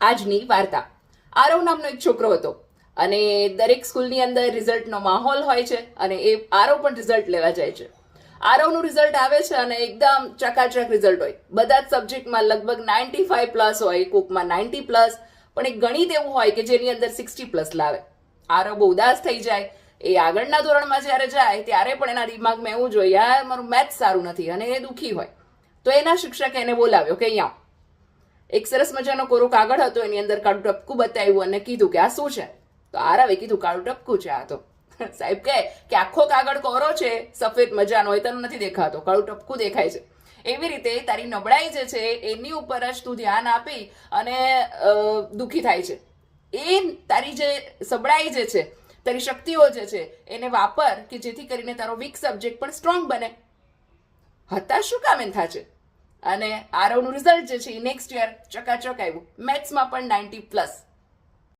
આજની વાર્તા. આરવ નામનો એક છોકરો હતો અને દરેક સ્કૂલની અંદર રિઝલ્ટનો માહોલ હોય છે અને એ આરવ પણ રિઝલ્ટ લેવા જાય છે. આરવનું રિઝલ્ટ આવે છે અને એકદમ ચકાચક રિઝલ્ટ હોય. બધા જ સબ્જેક્ટમાં લગભગ 95+ હોય, કોકમાં 90+, પણ એક ગણિત એવું હોય કે જેની અંદર 60+ લાવે. આરવ બહુ ઉદાસ થઈ જાય. એ આગળના ધોરણમાં જ્યારે જાય ત્યારે પણ એના દિમાગમાં એવું જોઈએ, યાર મારું મેથ્સ સારું નથી, અને એ દુઃખી હોય. તો એના શિક્ષકે એને બોલાવ્યો કે અહીંયા એક સરસ મજાનો કોરો કાગળ હતો, એની અંદર કાળું ટપકું બતાવ્યું અને કીધું કે આ શું છે? તો આરવે કીધું કાળું ટપકું છે આ તો. સાહેબ કહે કે આખો કાગળ કોરો છે, સફેદ મજાનો હોય, તને નથી દેખાતો, કાળું ટપકું દેખાય છે. એવી રીતે તારી નબળાઈ જે છે એની ઉપર જ તું ધ્યાન આપી અને દુઃખી થાય છે. એ તારી જે સબળાઈ જે છે, તારી શક્તિઓ જે છે એને વાપર કે જેથી કરીને તારો વીક સબ્જેક્ટ પણ સ્ટ્રોંગ બને. હતાશ શું કામ એમ થાશે? અને આરવનું રિઝલ્ટ જે છે એ નેક્સ્ટ યર ચકાચક આવ્યું, મેથ્સમાં પણ 90+.